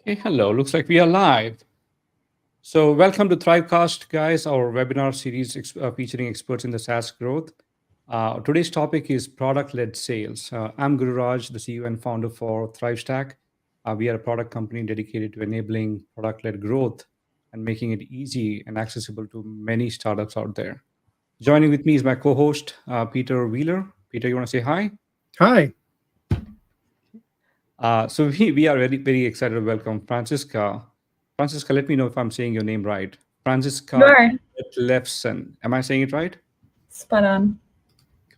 Hey, hello. Looks like we are live. So, welcome to Thrivecast, guys, our webinar series featuring experts in the SaaS growth. Today's topic is product-led sales. I'm Guru Raj, the CEO and founder for ThriveStack. We are a product company dedicated to enabling product-led growth and making it easy and accessible to many startups out there. Joining with me is my co-host, Peter Wheeler. Peter, you want to say hi? Hi. So we are very excited to welcome Francisca. Francisca, let me know if I'm saying your name right. Francisca Sure. Lefson. Am I saying it right? Spot on.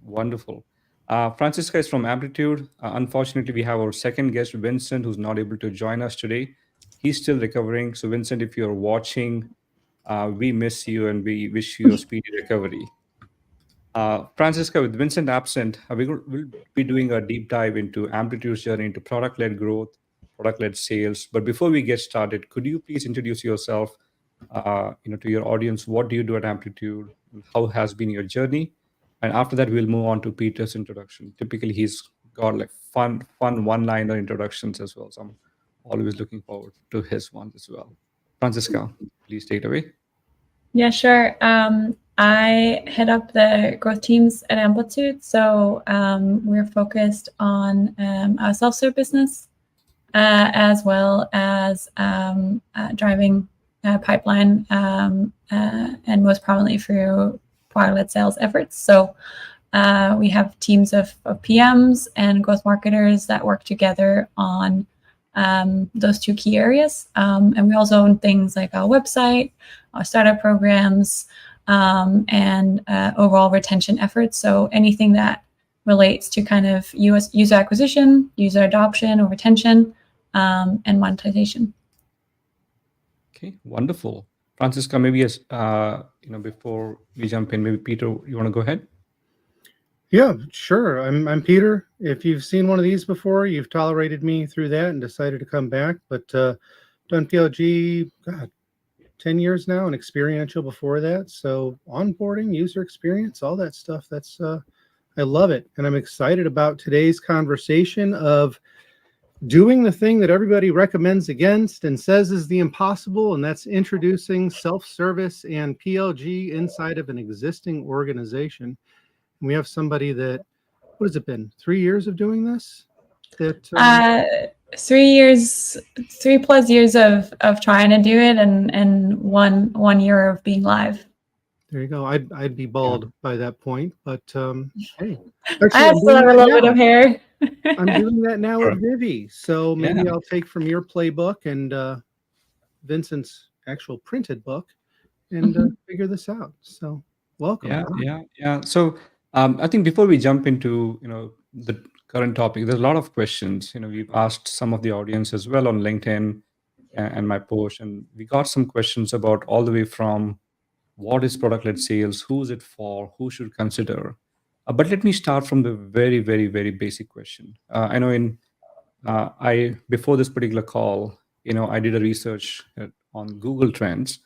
Wonderful. Francisca is from Amplitude. Unfortunately, we have our second guest, Vincent, who's not able to join us today. He's still recovering. So, Vincent, if you're watching, we miss you and we wish you a speedy recovery. Francisca, with Vincent absent, we'll be doing a deep dive into Amplitude's journey into product-led growth, product-led sales. But before we get started, could you please introduce yourself, to your audience? What do you do at Amplitude? And how has been your journey? And after that, we'll move on to Peter's introduction. Typically, he's got like fun one-liner introductions as well. So I'm always looking forward to his ones as well. Francisca, please take it away. Yeah, sure. I head up the growth teams at Amplitude. So we're focused on our self-serve business as well as driving pipeline and most prominently through product-led sales efforts. So we have teams of PMs and growth marketers that work together on those two key areas. And we also own things like our website, our startup programs, and overall retention efforts. So anything that relates to kind of user acquisition, user adoption or retention, and monetization. Okay, wonderful. Francisca, maybe as before we jump in, maybe Peter, you want to go ahead? Yeah, sure. I'm Peter. If you've seen one of these before, you've tolerated me through that and decided to come back. But done PLG, 10 years now, and experiential before that. So onboarding, user experience, all that stuff. That's I love it, and I'm excited about today's conversation of doing the thing that everybody recommends against and says is the impossible, and that's introducing self-service and PLG inside of an existing organization. And we have somebody that, what has it been, 3 years of doing this? That 3+ years of trying to do it, and one year of being live. There you go. I'd be bald by that point, but hey, actually, I still have a little bit of hair. I'm doing that now with Vivi, so maybe I'll take from your playbook and Vincent's actual printed book and figure this out. So welcome. Yeah. So I think before we jump into the current topic, there's a lot of questions. We've asked some of the audience as well on LinkedIn and my post, and we got some questions about all the way from what is product-led sales, who is it for, who should consider. But let me start from the very, very, very basic question. I know before this particular call, I did a research on Google Trends,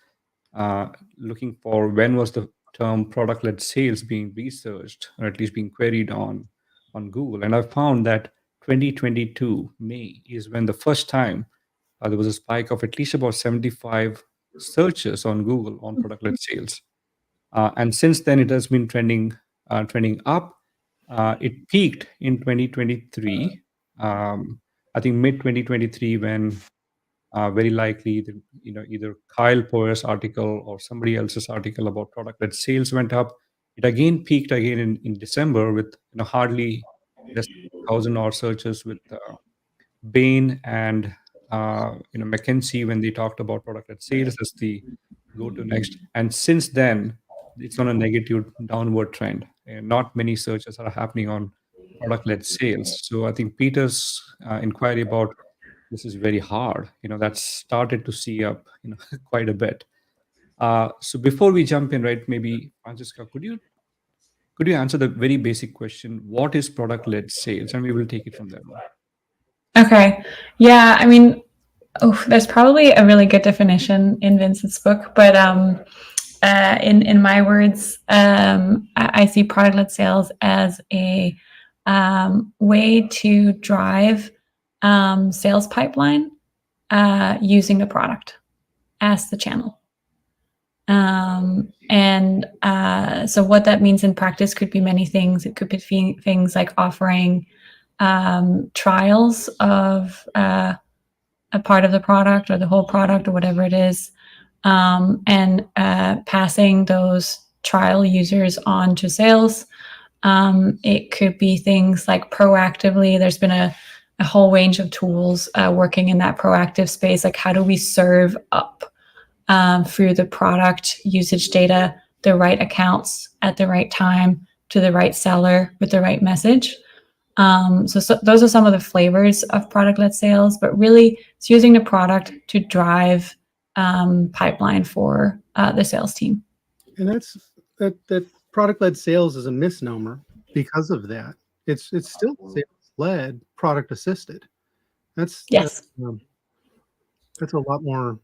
looking for when was the term product-led sales being researched, or at least being queried on Google. And I found that 2022 May is when the first time there was a spike of at least about 75 searches on Google on product-led sales. And since then, it has been trending up. It peaked in 2023. I think mid 2023, when very likely either Kyle Poyer's article or somebody else's article about product-led sales went up. It again peaked again in December with hardly less than 1,000 odd searches with Bain and McKinsey when they talked about product-led sales as the go-to next. And since then, it's on a negative downward trend. And not many searches are happening on product-led sales. So I think Peter's inquiry about this is very hard. That's started to see up quite a bit. So before we jump in, right, maybe Francisca, could you answer the very basic question, what is product-led sales? And we will take it from there. Okay. Yeah, I mean, there's probably a really good definition in Vincent's book, but in my words, I see product-led sales as a way to drive sales pipeline using the product as the channel. So what that means in practice could be many things. It could be things like offering trials of a part of the product or the whole product or whatever it is, and passing those trial users on to sales. It could be things like proactively. There's been a whole range of tools working in that proactive space. Like, how do we serve up through the product usage data the right accounts at the right time to the right seller with the right message? So those are some of the flavors of product-led sales, but really it's using the product to drive pipeline for the sales team. And that product-led sales is a misnomer because of that. It's still sales-led, product-assisted. That's a lot more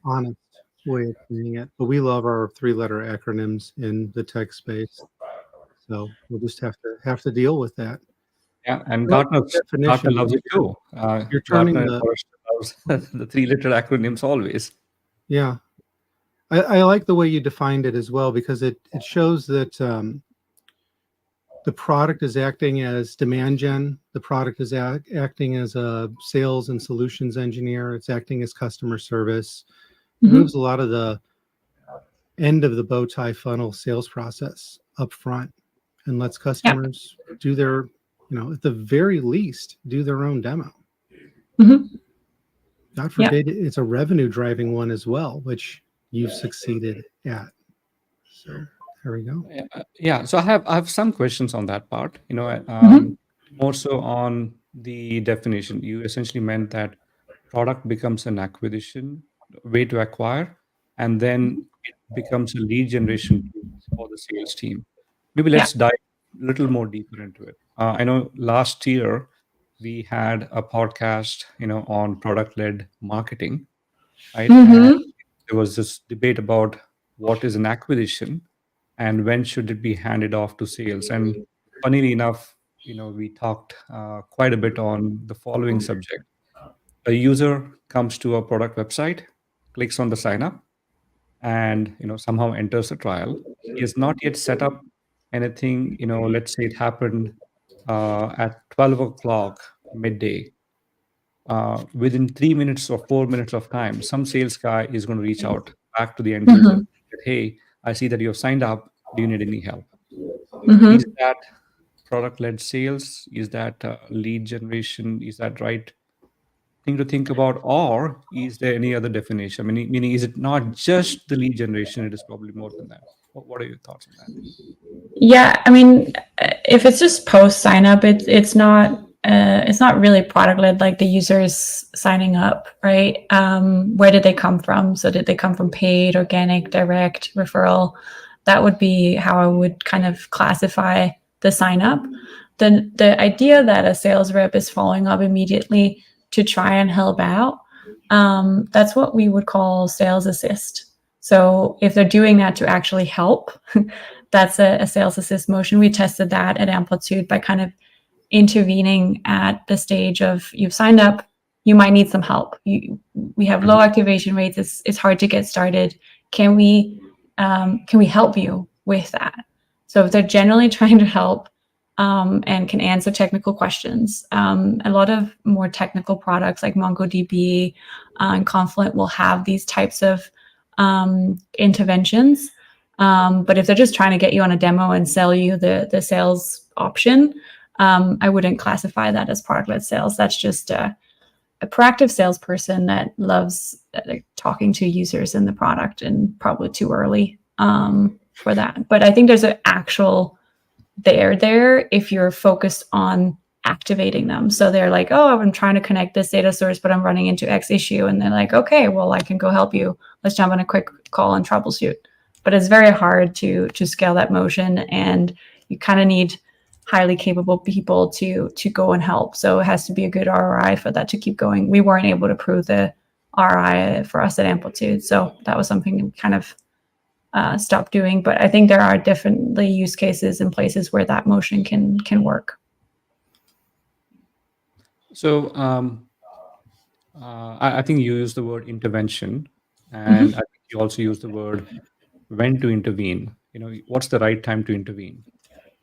honest way of saying it. But we love our 3-letter acronyms in the tech space, so we'll just have to deal with that. Yeah, and Gartner loves it too. You're turning Gartner loves the 3-letter acronyms always. Yeah. I like the way you defined it as well, because it shows that the product is acting as demand gen. The product is acting as a sales and solutions engineer. It's acting as customer service. It moves a lot of the end of the bow tie funnel sales process up front and lets customers do their, at the very least, do their own demo. God forbid it's a revenue driving one as well, which you've succeeded at. So there we go. Yeah. So I have some questions on that part. More so on the definition. You essentially meant that product becomes an acquisition way to acquire, and then it becomes a lead generation tool for the sales team. Maybe let's dive a little more deeper into it. I know last year we had a podcast, on product-led marketing, right? And there was this debate about what is an acquisition and when should it be handed off to sales. And funnily enough, we talked quite a bit on the following subject. A user comes to a product website, clicks on the sign up, and somehow enters a trial. He has not yet set up anything. Let's say it happened at 12 o'clock midday. Within 3 minutes or 4 minutes of time, some sales guy is going to reach out back to the end user. Hey, I see that you have signed up. Do you need any help? Is that product-led sales? Is that lead generation? Is that right thing to think about? Or is there any other definition? Meaning, is it not just the lead generation? It is probably more than that. What are your thoughts on that? Yeah, if it's just post sign up, it's not really product led, like the users signing up, right? Where did they come from? So did they come from paid, organic, direct, referral? That would be how I would kind of classify the sign up. Then the idea that a sales rep is following up immediately to try and help out, that's what we would call sales assist. So if they're doing that to actually help, that's a sales assist motion. We tested that at Amplitude by kind of intervening at the stage of you've signed up, you might need some help. We have low activation rates. It's hard to get started. Can we help you with that? So if they're generally trying to help and can answer technical questions, a lot of more technical products like MongoDB and Confluent will have these types of interventions. But if they're just trying to get you on a demo and sell you the sales option, I wouldn't classify that as product-led sales. That's just a proactive salesperson that loves talking to users in the product, and probably too early for that. But I think there's an actual there if you're focused on activating them. So they're like, oh, I'm trying to connect this data source, but I'm running into X issue. And they're like, okay, well, I can go help you. Let's jump on a quick call and troubleshoot. But it's very hard to scale that motion, and you kind of need highly capable people to go and help. So it has to be a good ROI for that to keep going. We weren't able to prove the ROI for us at Amplitude, so that was something we kind of stopped doing. But I think there are definitely use cases and places where that motion can work. So I think you used the word intervention, and I think you also used the word when to intervene. What's the right time to intervene?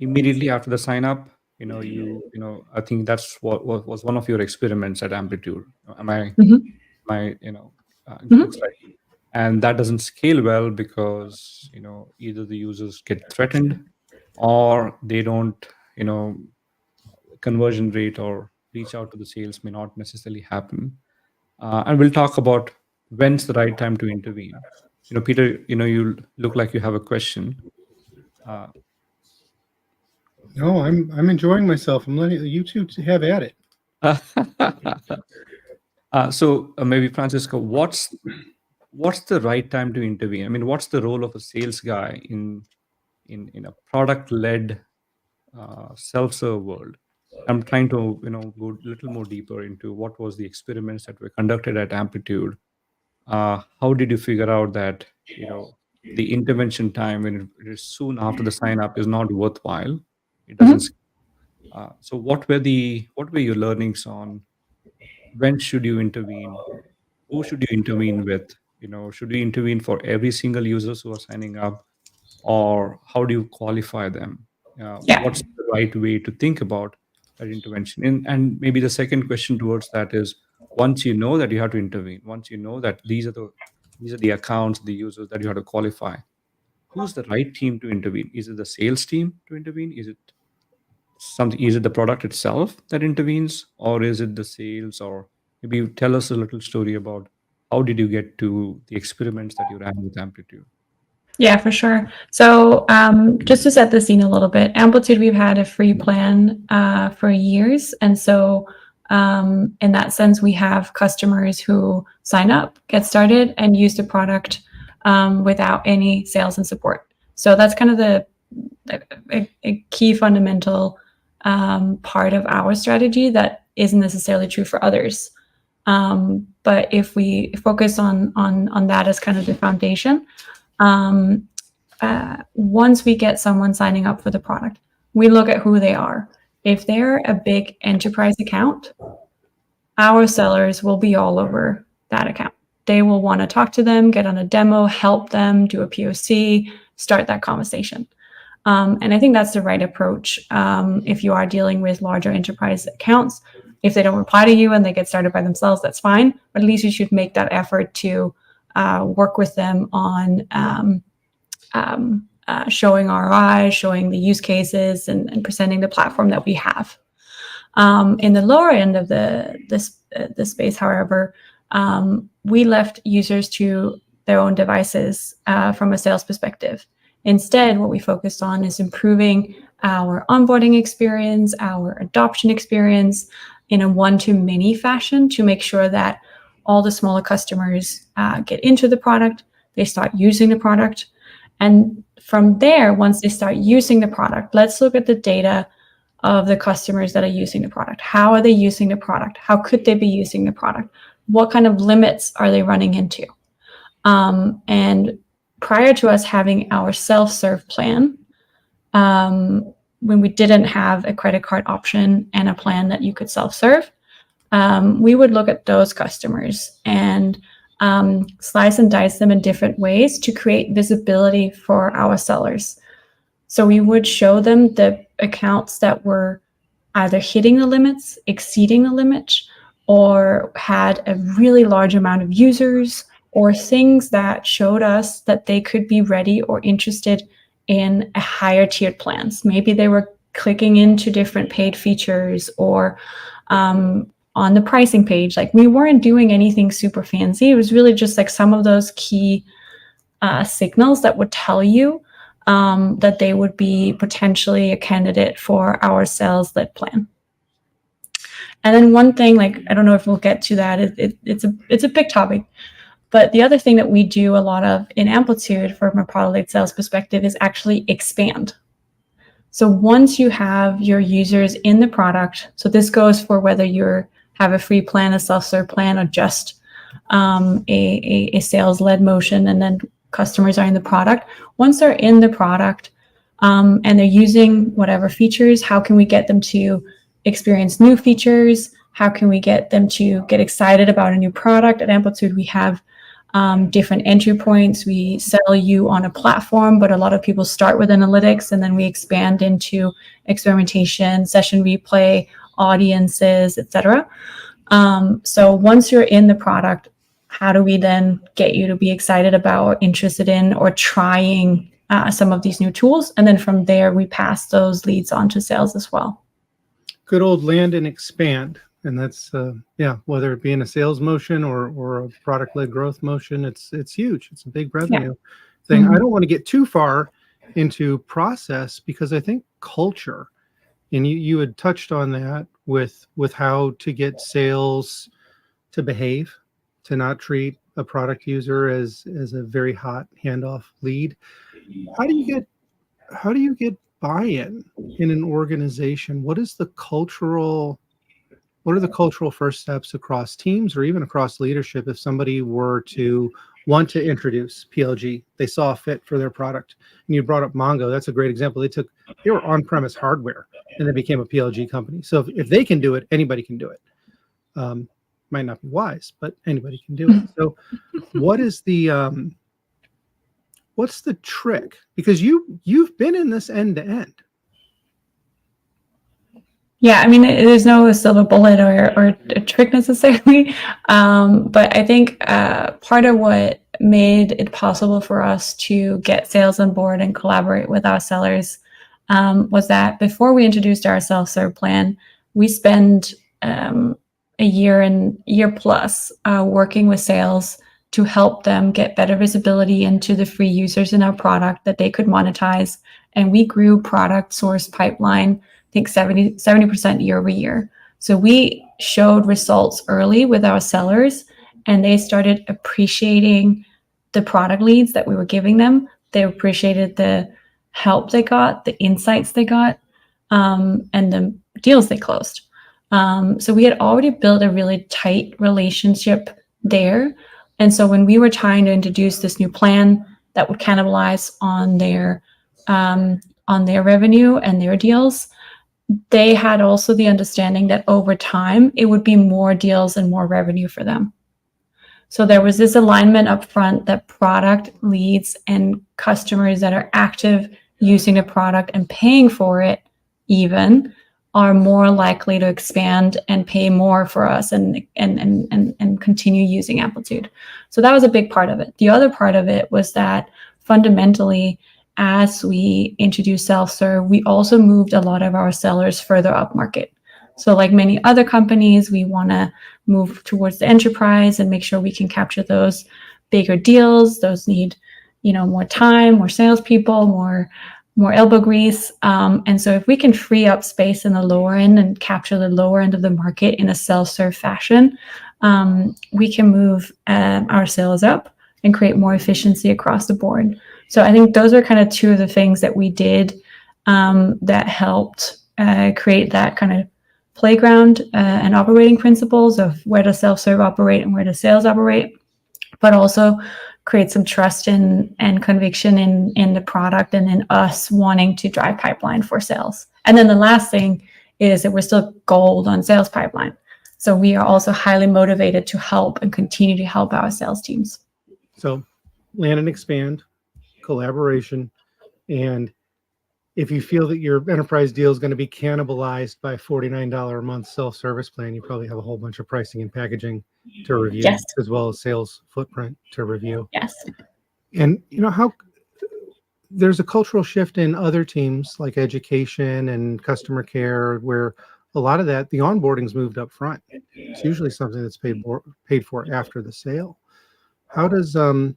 Immediately after the sign up, I think that's what was one of your experiments at Amplitude. Am I, Mhm. it looks like, and that doesn't scale well because either the users get threatened or they don't, conversion rate or reach out to the sales may not necessarily happen. And we'll talk about when's the right time to intervene. Peter, you look like you have a question. Uh, No, I'm enjoying myself. I'm letting you two have at it. so maybe Francisco, what's the right time to intervene? I mean, what's the role of a sales guy in a product-led self-serve world? I'm trying to go a little more deeper into what was the experiments that were conducted at Amplitude. How did you figure out that the intervention time when it is soon after the sign up is not worthwhile? It doesn't. Mhm. So what were your learnings on when should you intervene? Who should you intervene with? Should you intervene for every single users who are signing up, or how do you qualify them? Yeah. What's the right way to think about that intervention? And maybe the second question towards that is, once you know that you have to intervene, once you know that these are the accounts, the users that you have to qualify, who's the right team to intervene? Is it the sales team to intervene? Is it the product itself that intervenes, or is it the sales? Or maybe you tell us a little story about how did you get to the experiments that you ran with Amplitude? Yeah, for sure. So, just to set the scene a little bit, Amplitude, we've had a free plan for years. And so, in that sense, we have customers who sign up, get started, and use the product without any sales and support. So, that's kind of a key fundamental part of our strategy that isn't necessarily true for others. But if we focus on that as kind of the foundation, once we get someone signing up for the product, we look at who they are. If they're a big enterprise account, our sellers will be all over that account. They will want to talk to them, get on a demo, help them do a POC, start that conversation. And I think that's the right approach. If you are dealing with larger enterprise accounts, if they don't reply to you and they get started by themselves, that's fine. But at least you should make that effort to work with them on showing ROI, showing the use cases, and presenting the platform that we have. In the lower end of the space, however, we left users to their own devices from a sales perspective. Instead, what we focused on is improving our onboarding experience, our adoption experience in a one-to-many fashion to make sure that all the smaller customers get into the product, they start using the product. And from there, once they start using the product, let's look at the data of the customers that are using the product. How are they using the product? How could they be using the product? What kind of limits are they running into? And prior to us having our self-serve plan, when we didn't have a credit card option and a plan that you could self-serve, we would look at those customers and slice and dice them in different ways to create visibility for our sellers. So we would show them the accounts that were either hitting the limits, exceeding the limit, or had a really large amount of users, or things that showed us that they could be ready or interested in a higher tiered plans. Maybe they were clicking into different paid features or on the pricing page. Like, we weren't doing anything super fancy. It was really just like some of those key signals that would tell you that they would be potentially a candidate for our sales-led plan. And then one thing, like, I don't know if we'll get to that, it's a big topic, but the other thing that we do a lot of in Amplitude from a product-led sales perspective is actually expand. So once you have your users in the product, so this goes for whether you have a free plan, a self-serve plan, or just a sales-led motion, and then customers are in the product. Once they're in the product and they're using whatever features, how can we get them to experience new features, how can we get them to get excited about a new product. At Amplitude, we have different entry points. We sell you on a platform, but a lot of people start with analytics, and then we expand into experimentation, session replay, audiences, etc. So once you're in the product, how do we then get you to be excited about or interested in or trying some of these new tools? And then from there, we pass those leads on to sales as well. Good old land and expand. And that's, whether it be in a sales motion or a product-led growth motion, it's huge. It's a big revenue thing. Mm-hmm. I don't want to get too far into process because I think culture, and you had touched on that with how to get sales to behave, to not treat a product user as a very hot handoff lead. How do you get buy-in in an organization? What are the cultural first steps across teams or even across leadership if somebody were to want to introduce PLG? They saw a fit for their product. And you brought up Mongo. That's a great example. They were on-premise hardware and they became a PLG company. So if they can do it, anybody can do it. Might not be wise, but anybody can do it. So what is the what's the trick? Because you've been in this end to end. Yeah, I mean, there's no silver bullet or a trick necessarily, but I think part of what made it possible for us to get sales on board and collaborate with our sellers was that before we introduced our self-serve plan, we spent a year plus working with sales to help them get better visibility into the free users in our product that they could monetize. And we grew product source pipeline, I think 70% year over year. So we showed results early with our sellers, and they started appreciating the product leads that we were giving them. They appreciated the help they got, the insights they got, and the deals they closed. So we had already built a really tight relationship there. And so when we were trying to introduce this new plan that would cannibalize on their revenue and their deals, they had also the understanding that over time, it would be more deals and more revenue for them. So there was this alignment up front that product leads and customers that are active using the product and paying for it even are more likely to expand and pay more for us and continue using Amplitude. So that was a big part of it. The other part of it was that fundamentally, as we introduced self-serve, we also moved a lot of our sellers further up market. So like many other companies, we want to move towards the enterprise and make sure we can capture those bigger deals. Those need, more time, more salespeople, more elbow grease. And so if we can free up space in the lower end and capture the lower end of the market in a self-serve fashion, we can move our sales up and create more efficiency across the board. So I think those are kind of two of the things that we did that helped create that kind of playground and operating principles of where does self-serve operate and where does sales operate, but also create some trust and conviction in the product and in us wanting to drive pipeline for sales. And then the last thing is that we're still gold on sales pipeline. So we are also highly motivated to help and continue to help our sales teams. So land and expand, collaboration, and if you feel that your enterprise deal is going to be cannibalized by a $49 a month self-service plan, you probably have a whole bunch of pricing and packaging to review, yes, as well as sales footprint to review. Yes. And how there's a cultural shift in other teams like education and customer care where a lot of that, the onboarding's moved up front. It's usually something that's paid for after the sale. How does in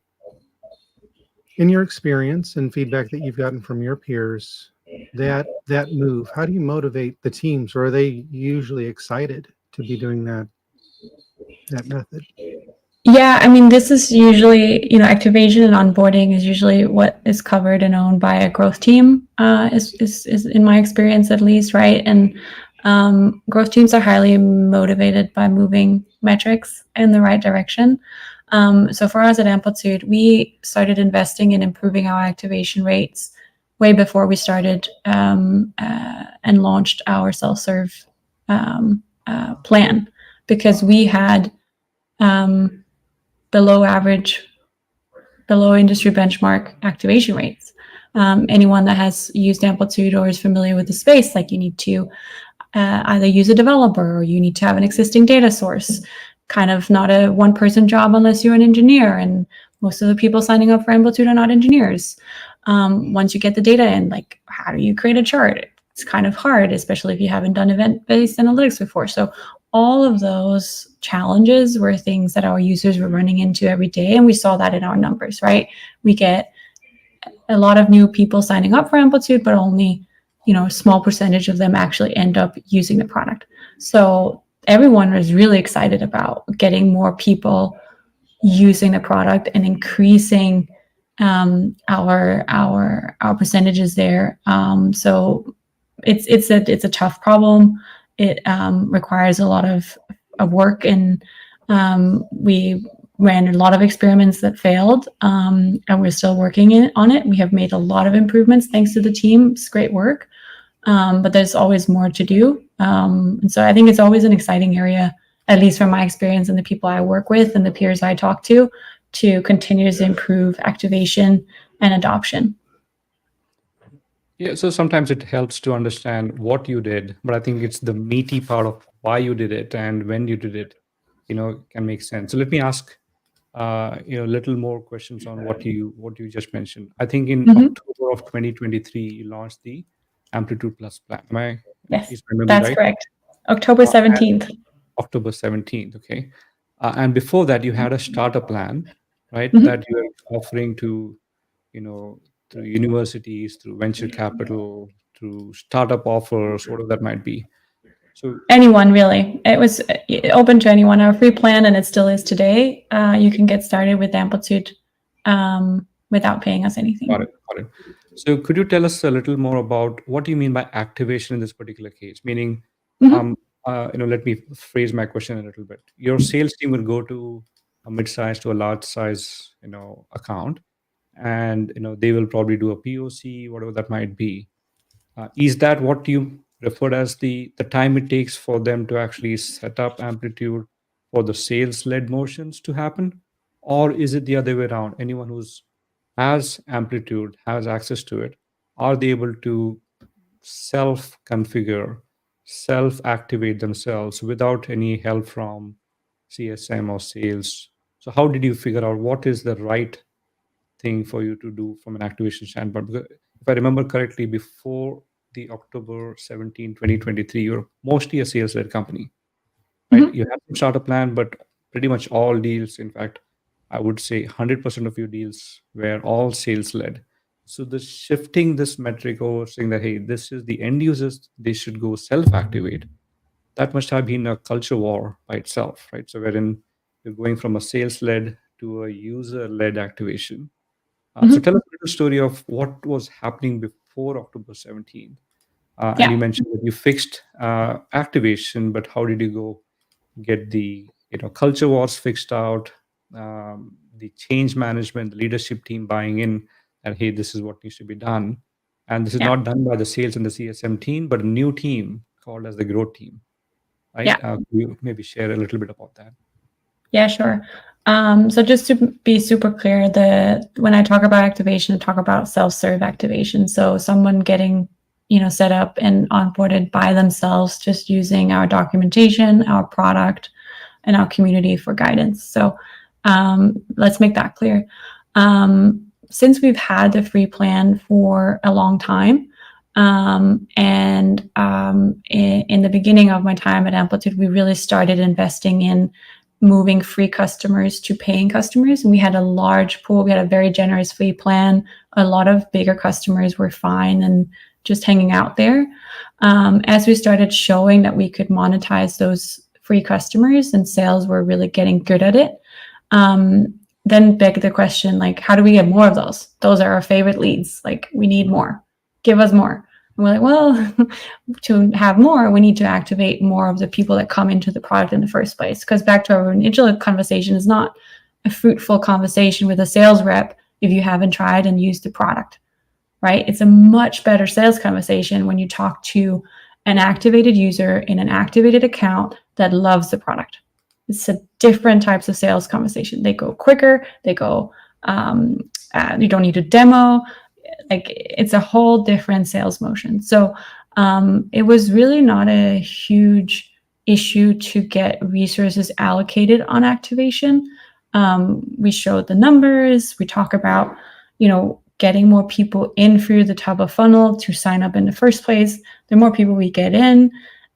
your experience and feedback that you've gotten from your peers, that move, how do you motivate the teams, or are they usually excited to be doing that method? Yeah, I mean, this is usually, activation and onboarding is usually what is covered and owned by a growth team, is in my experience at least, right? And growth teams are highly motivated by moving metrics in the right direction. So for us at Amplitude, we started investing in improving our activation rates way before we started and launched our self-serve plan, because we had below average, below industry benchmark activation rates. Anyone that has used Amplitude or is familiar with the space, like, you need to either use a developer or you need to have an existing data source. Kind of not a one-person job unless you're an engineer, and most of the people signing up for Amplitude are not engineers. Once you get the data in, like, how do you create a chart? It's kind of hard, especially if you haven't done event-based analytics before. So all of those challenges were things that our users were running into every day, and we saw that in our numbers, right? We get a lot of new people signing up for Amplitude, but only, a small percentage of them actually end up using the product. So everyone was really excited about getting more people using the product and increasing our percentages there. So it's a tough problem. It requires a lot of work, and we ran a lot of experiments that failed, and we're still working on it. We have made a lot of improvements thanks to the team. It's great work, but there's always more to do. And so I think it's always an exciting area, at least from my experience and the people I work with and the peers I talk to continuously improve activation and adoption. Yeah, so sometimes it helps to understand what you did, but I think it's the meaty part of why you did it and when you did it, can make sense. So let me ask, a little more questions on what you just mentioned. I think in October of 2023, you launched the Amplitude Plus plan. Yes, is my memory that's right? correct. October 17th. October 17th, okay. And before that, you had a starter plan, right? Mhm. That you were offering to, through universities, through venture capital, through startup offers, whatever that might be. So Anyone, really. It was open to anyone. Our free plan, and it still is today. You can get started with Amplitude without paying us anything. got it. So could you tell us a little more about what do you mean by activation in this particular case? Meaning, let me phrase my question a little bit. Your sales team will go to a mid-size to a large size, account, and they will probably do a POC, whatever that might be. Is that what you referred as the time it takes for them to actually set up Amplitude for the sales-led motions to happen? Or is it the other way around? Anyone who's has Amplitude, has access to it, are they able to self-configure, self-activate themselves without any help from CSM or sales? So how did you figure out what is the right thing for you to do from an activation standpoint? Because if I remember correctly, before the October 17, 2023, you're mostly a sales-led company, right? You have some startup plan, but pretty much all deals, in fact, I would say 100% of your deals were all sales-led. So the shifting this metric over, saying that, hey, this is the end users, they should go self-activate. That must have been a culture war by itself, right? So wherein you're going from a sales-led to a user-led activation. So tell us a little story of what was happening before October 17th. And you mentioned that you fixed activation, but how did you go get the culture wars fixed out, the change management, the leadership team buying in, and hey, this is what needs to be done. And this is not done by the sales and the CSM team, but a new team called as the growth team, right? Could you maybe share a little bit about that? Yeah, sure. So just to be super clear, when I talk about activation, I talk about self-serve activation. So someone getting set up and onboarded by themselves, just using our documentation, our product, and our community for guidance. So let's make that clear. Since we've had the free plan for a long time, and in the beginning of my time at Amplitude, we really started investing in moving free customers to paying customers. And we had a large pool. We had a very generous free plan. A lot of bigger customers were fine and just hanging out there. As we started showing that we could monetize those free customers and sales were really getting good at it, then begged the question, like, how do we get more of those? Those are our favorite leads. Like, we need more. Give us more. And we're like, well, to have more, we need to activate more of the people that come into the product in the first place. Because back to our initial conversation, is not a fruitful conversation with a sales rep if you haven't tried and used the product, right? It's a much better sales conversation when you talk to an activated user in an activated account that loves the product. It's a different types of sales conversation. They go quicker. They go. You don't need a demo. Like it's a whole different sales motion. So it was really not a huge issue to get resources allocated on activation. We showed the numbers. We talk about, getting more people in through the top of funnel to sign up in the first place. The more people we get in,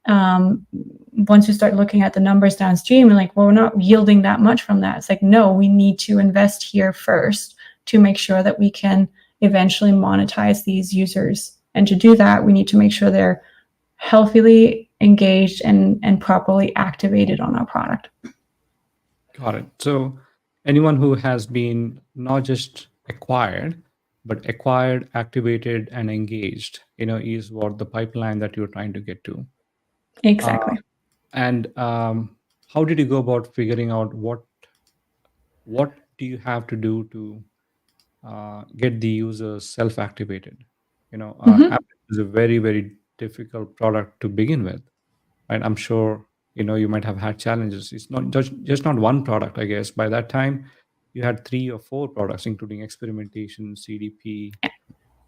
once you start looking at the numbers downstream and like, well, we're not yielding that much from that. It's like, no, we need to invest here first to make sure that we can eventually monetize these users. And to do that, we need to make sure they're healthily engaged and properly activated on our product. Got it. So anyone who has been not just acquired, but acquired, activated, and engaged, is what the pipeline that you're trying to get to. Exactly. And how did you go about figuring out what do you have to do to get the users self-activated? App is a very, very difficult product to begin with, right? I'm sure you might have had challenges. It's not just not one product, I guess. By that time, you had 3 or 4 products, including experimentation, CDP,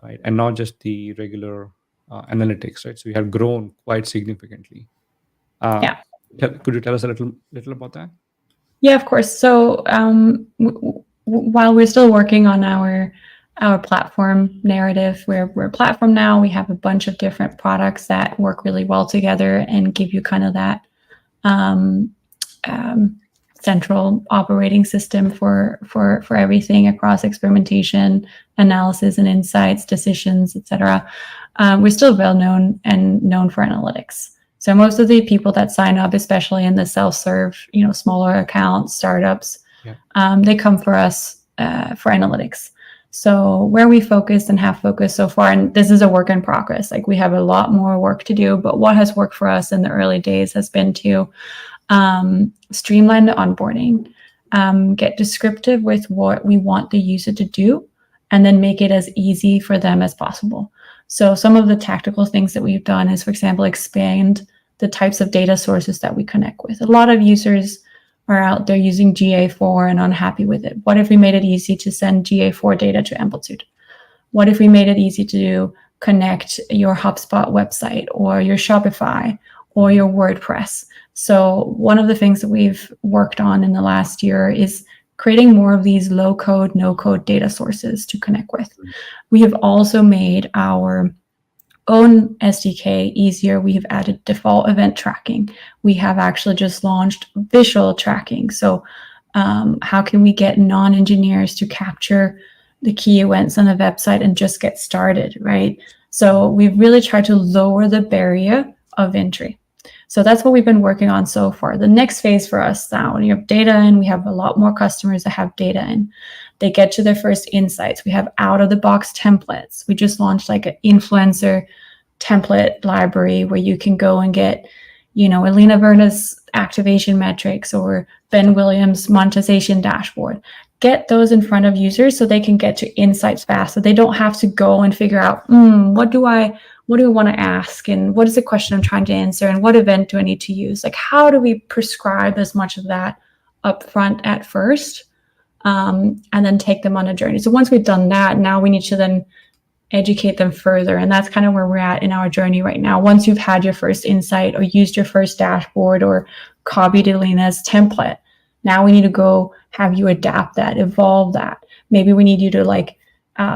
right, and not just the regular analytics, right? So you have grown quite significantly. Yeah. Could you tell us a little about that? Yeah, of course. So while we're still working on our platform narrative, we're a platform now. We have a bunch of different products that work really well together and give you kind of that central operating system for everything across experimentation, analysis, and insights, decisions, etc. We're still well known for analytics. So most of the people that sign up, especially in the self-serve, smaller accounts, startups, they come for us for analytics. So where we focused and have focused so far, and this is a work in progress, like we have a lot more work to do, but what has worked for us in the early days has been to streamline the onboarding, get descriptive with what we want the user to do, and then make it as easy for them as possible. So some of the tactical things that we've done is, for example, expand the types of data sources that we connect with. A lot of users are out there using GA4 and unhappy with it. What if we made it easy to send GA4 data to Amplitude? What if we made it easy to connect your HubSpot website or your Shopify or your WordPress? So one of the things that we've worked on in the last year is creating more of these low-code, no-code data sources to connect with. We have also made our own SDK easier. We have added default event tracking. We have actually just launched visual tracking. So how can we get non-engineers to capture the key events on the website and just get started, right? So we've really tried to lower the barrier of entry. So that's what we've been working on so far. The next phase for us now, when you have data in, we have a lot more customers that have data in. They get to their first insights. We have out-of-the-box templates. We just launched like an influencer template library where you can go and get, Elena Verna's activation metrics or Ben Williams' monetization dashboard. Get those in front of users so they can get to insights fast. So they don't have to go and figure out, what do I want to ask? And what is the question I'm trying to answer? And what event do I need to use? Like, how do we prescribe as much of that upfront at first? And then take them on a journey. So once we've done that, now we need to then educate them further. And that's kind of where we're at in our journey right now. Once you've had your first insight or used your first dashboard or copied Elena's template, now we need to go have you adapt that, evolve that. Maybe we need you to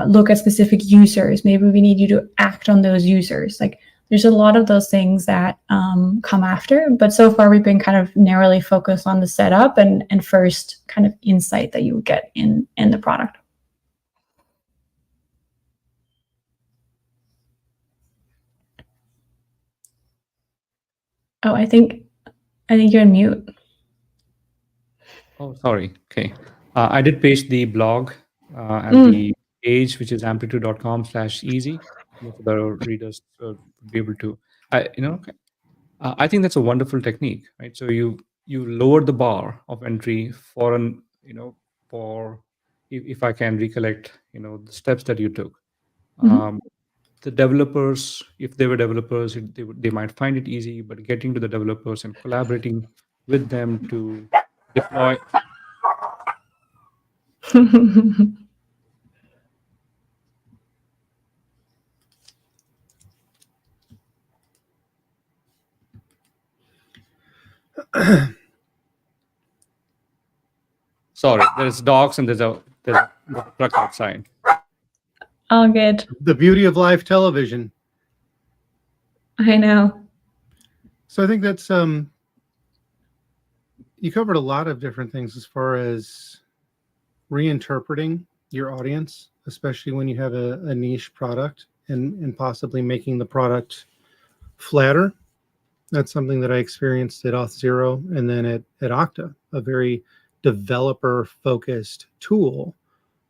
look at specific users. Maybe we need you to act on those users. Like there's a lot of those things that come after, but so far we've been kind of narrowly focused on the setup and first kind of insight that you would get in the product. Oh, I think you're on mute. Oh, sorry. Okay. I did paste the blog at the page, which is amplitude.com/easy. For the readers to be able to, I think that's a wonderful technique, right? So you lower the bar of entry for if I can recollect, the steps that you took. the developers, if they were developers, they might find it easy, but getting to the developers and collaborating with them to deploy. Sorry, there's dogs and there's a truck outside. All good. The beauty of live television. I know. So I think that's you covered a lot of different things as far as reinterpreting your audience, especially when you have a niche product and possibly making the product flatter. That's something that I experienced at Auth0 and then at Okta, a very developer-focused tool.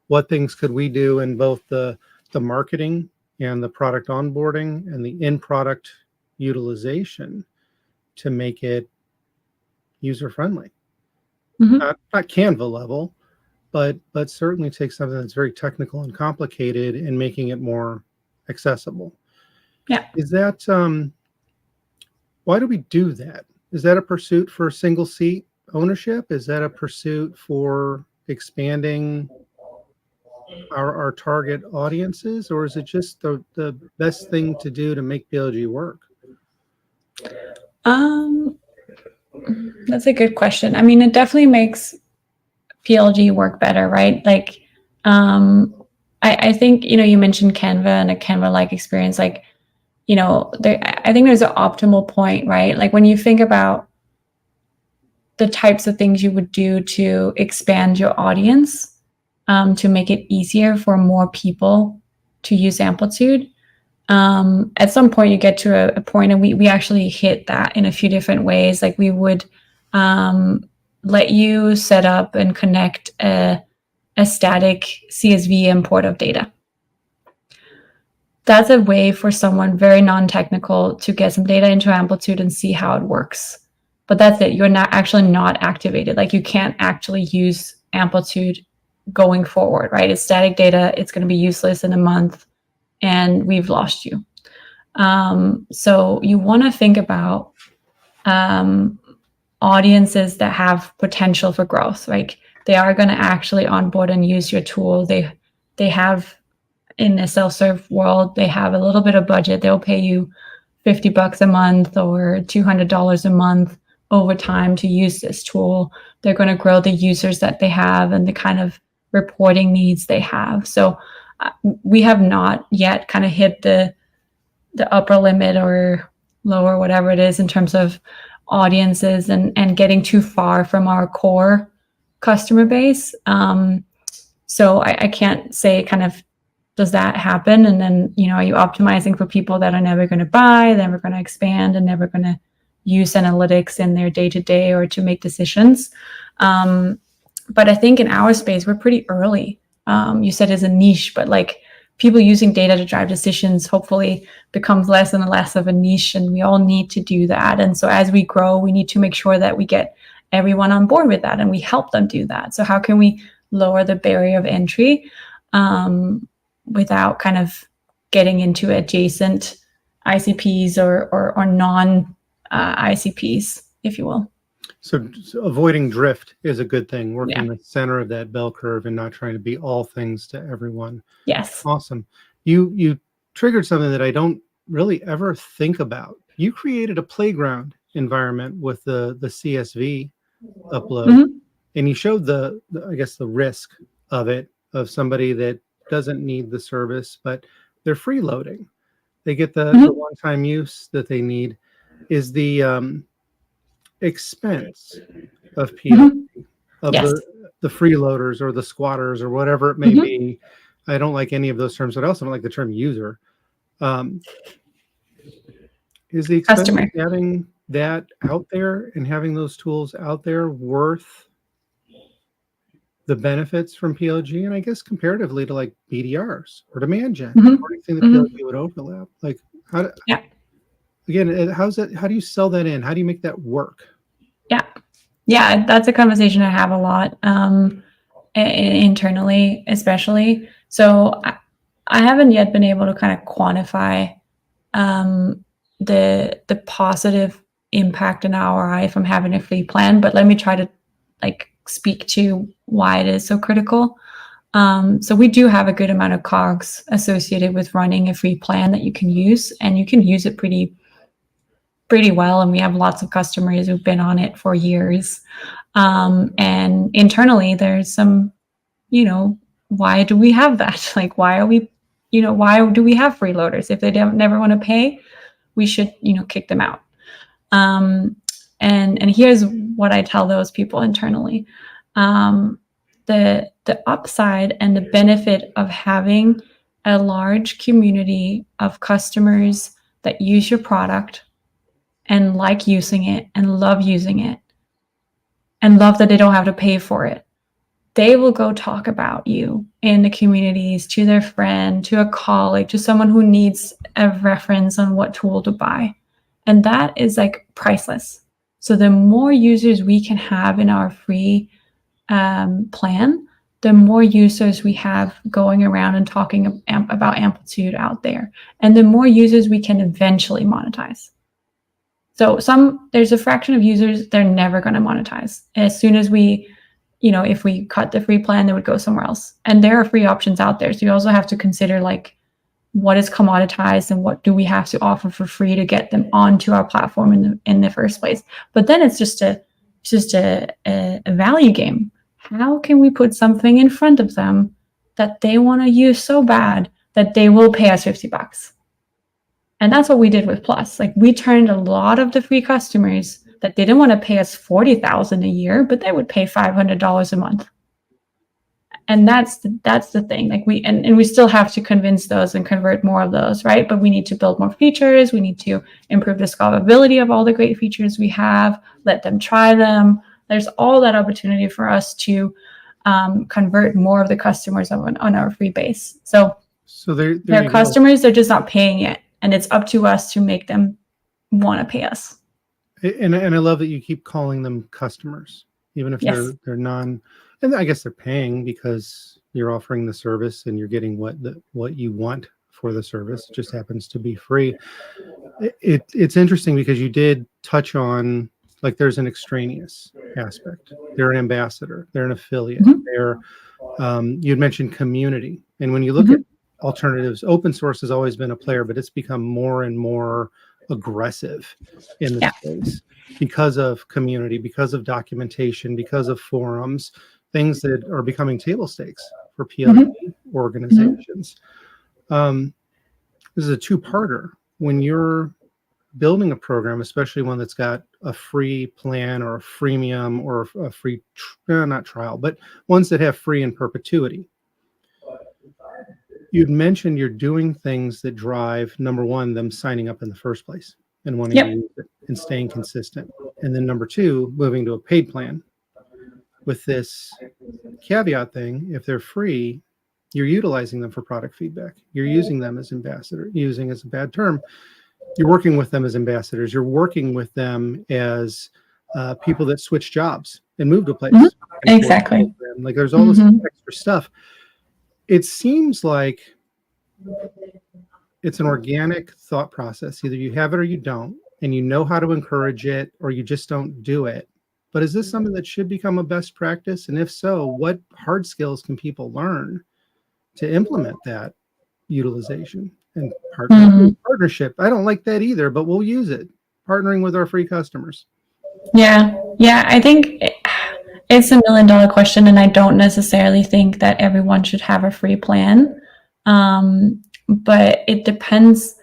What things could we do in both the marketing and the product onboarding and the in-product utilization to make it user-friendly? Mhm. Not Canva level, but certainly take something that's very technical and complicated and making it more accessible. Yeah. Is that why do we do that? Is that a pursuit for single seat ownership? Is that a pursuit for expanding our target audiences, or is it just the best thing to do to make PLG work? That's a good question. I mean, it definitely makes PLG work better, right? Like, I think, you mentioned Canva and a Canva-like experience. Like, I think there's an optimal point, right? Like when you think about the types of things you would do to expand your audience, to make it easier for more people to use Amplitude. At some point you get to a point, and we actually hit that in a few different ways. Like we would let you set up and connect a static CSV import of data. That's a way for someone very non-technical to get some data into Amplitude and see how it works. But that's it. You're not activated. Like you can't actually use Amplitude going forward, right? It's static data. It's going to be useless in a month and we've lost you. So you want to think about audiences that have potential for growth. Like they are going to actually onboard and use your tool. They have, in a self-serve world, they have a little bit of budget. They'll pay you $50 a month or $200 a month over time to use this tool. They're going to grow the users that they have and the kind of reporting needs they have. So we have not yet kind of hit the upper limit or lower, whatever it is, in terms of audiences and getting too far from our core customer base. So I can't say kind of, does that happen? And then, are you optimizing for people that are never going to buy, never going to expand, and never going to use analytics in their day-to-day or to make decisions? But I think in our space, we're pretty early. You said it's a niche, but like people using data to drive decisions hopefully becomes less and less of a niche, and we all need to do that. And so as we grow, we need to make sure that we get everyone on board with that and we help them do that. So how can we lower the barrier of entry without kind of getting into adjacent ICPs or non ICPs, if you will? So avoiding drift is a good thing, working in the center of that bell curve and not trying to be all things to everyone. Yes. Awesome. You triggered something that I don't really ever think about. You created a playground environment with the CSV upload, and you showed the I guess the risk of it, of somebody that doesn't need the service, but they're freeloading. They get the one-time use that they need. Is the expense of PLG, of the freeloaders or the squatters or whatever it may be. I don't like any of those terms, but I also don't like the term user. Is the expense of having that out there and having those tools out there worth the benefits from PLG? And I guess comparatively to like BDRs or demand gen, or anything that PLG would overlap. Like again, how do you sell that in? How do you make that work? Yeah, that's a conversation I have a lot internally, especially. So I haven't yet been able to kind of quantify the positive impact and ROI from having a free plan, but let me try to like speak to why it is so critical. So we do have a good amount of COGS associated with running a free plan that you can use, and you can use it pretty well. And we have lots of customers who've been on it for years. And internally, there's some, why do we have that? Like, why are we, why do we have freeloaders? If they never want to pay, we should, kick them out. And here's what I tell those people internally. The upside and the benefit of having a large community of customers that use your product and like using it and love using it and love that they don't have to pay for it. They will go talk about you in the communities to their friend, to a colleague, to someone who needs a reference on what tool to buy. And that is like priceless. So the more users we can have in our free plan, the more users we have going around and talking about Amplitude out there, and the more users we can eventually monetize. So there's a fraction of users they're never going to monetize. As soon as we, if we cut the free plan, they would go somewhere else. And there are free options out there. So you also have to consider like what is commoditized and what do we have to offer for free to get them onto our platform in the first place. But then it's just a value game. How can we put something in front of them that they want to use so bad that they will pay us $50? And that's what we did with Plus. Like, we turned a lot of the free customers that didn't want to pay us $40,000 a year, but they would pay $500 a month. And that's the thing. Like, we still have to convince those and convert more of those, right? But we need to build more features. We need to improve the discoverability of all the great features we have. Let them try them. There's all that opportunity for us to convert more of the customers on our free base. So they're customers, they're just not paying yet. And it's up to us to make them want to pay us. And I love that you keep calling them customers, even if they're non, and I guess they're paying because you're offering the service and you're getting what you want for the service. It just happens to be free. It's interesting because you did touch on, like, there's an extraneous aspect. They're an ambassador. They're an affiliate. Mm-hmm. You'd mentioned community. And when you look at alternatives, open source has always been a player, but it's become more and more aggressive in the space because of community, because of documentation, because of forums, things that are becoming table stakes for PLG organizations. This is a two-parter. When you're building a program, especially one that's got a free plan or a freemium or a free, not trial, but ones that have free in perpetuity. You'd mentioned you're doing things that drive, number one, them signing up in the first place and wanting to use it and staying consistent. And then number two, moving to a paid plan. With this caveat thing, if they're free, you're utilizing them for product feedback. You're using them as ambassador, using as a bad term. You're working with them as ambassadors. You're working with them as people that switch jobs and move to a place. Exactly. Like, there's all this extra stuff. It seems like it's an organic thought process. Either you have it or you don't, and you know how to encourage it, or you just don't do it. But is this something that should become a best practice? And if so, what hard skills can people learn to implement that utilization and partnership? I don't like that either, but we'll use it. Partnering with our free customers. Yeah, I think it's $1 million question, and I don't necessarily think that everyone should have a free plan. But it depends.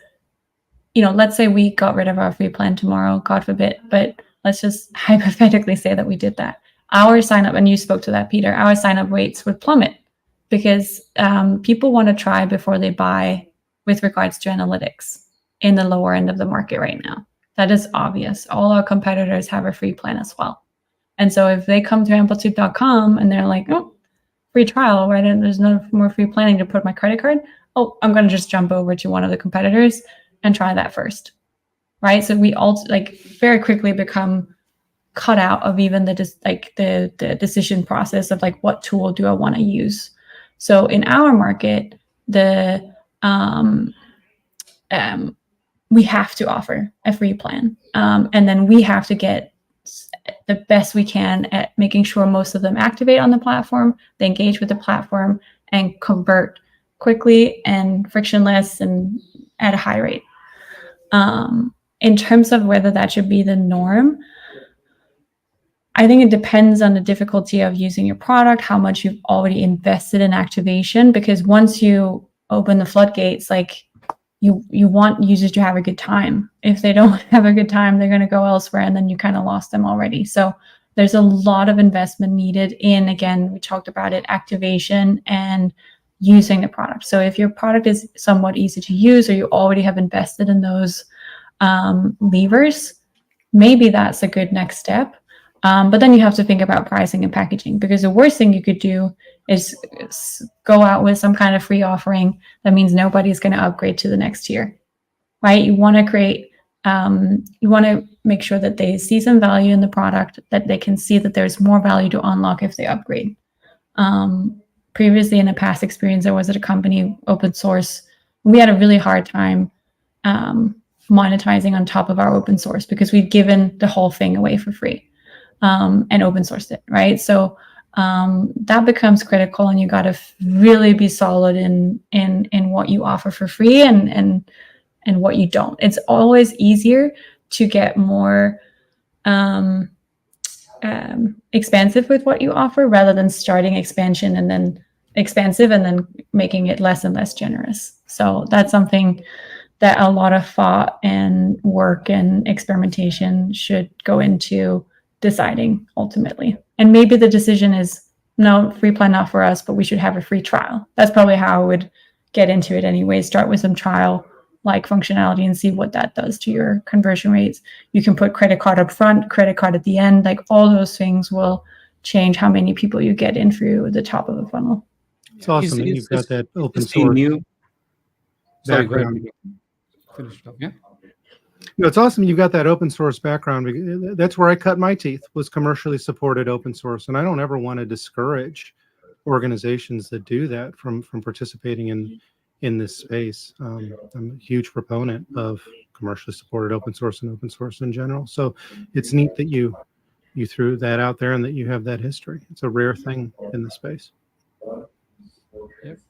Let's say we got rid of our free plan tomorrow, God forbid, but let's just hypothetically say that we did that. Our sign up, and you spoke to that, Peter, our sign up rates would plummet because people want to try before they buy with regards to analytics in the lower end of the market right now. That is obvious. All our competitors have a free plan as well. And so if they come to amplitude.com and they're like, oh, free trial, right? And there's no more free planning to put my credit card. Oh, I'm going to just jump over to one of the competitors and try that first, right? So we all very quickly become cut out of even the decision process of like, what tool do I want to use? So in our market, the we have to offer a free plan, and then we have to get the best we can at making sure most of them activate on the platform, they engage with the platform, and convert quickly and frictionless and at a high rate. In terms of whether that should be the norm, I think it depends on the difficulty of using your product, how much you've already invested in activation, because once you open the floodgates, like you want users to have a good time. If they don't have a good time, they're going to go elsewhere, and then you kind of lost them already. So there's a lot of investment needed in, again, we talked about it, activation and using the product. So if your product is somewhat easy to use, or you already have invested in those levers, maybe that's a good next step. But then you have to think about pricing and packaging, because the worst thing you could do is go out with some kind of free offering that means nobody's going to upgrade to the next tier, right? You want to create, you want to make sure that they see some value in the product, that they can see that there's more value to unlock if they upgrade. Previously, in a past experience, I was at a company, open source. We had a really hard time monetizing on top of our open source, because we'd given the whole thing away for free and open sourced it, right? So that becomes critical, and you got to really be solid in what you offer for free and what you don't. It's always easier to get more expansive with what you offer, rather than starting expansion and then expansive and then making it less and less generous. So that's something that a lot of thought and work and experimentation should go into deciding ultimately. And maybe the decision is, no, free plan not for us, but we should have a free trial. That's probably how I would get into it anyway. Start with some trial like functionality and see what that does to your conversion rates. You can put credit card up front, credit card at the end, like all those things will change how many people you get in through the top of the funnel. It's awesome that you've got that open source Sorry, go ahead. background. Finish it up, yeah. No, it's awesome you've got that open source background. Because that's where I cut my teeth, was commercially supported open source. And I don't ever want to discourage organizations that do that from participating in this space. I'm a huge proponent of commercially supported open source and open source in general. So it's neat that you threw that out there and that you have that history. It's a rare thing in the space.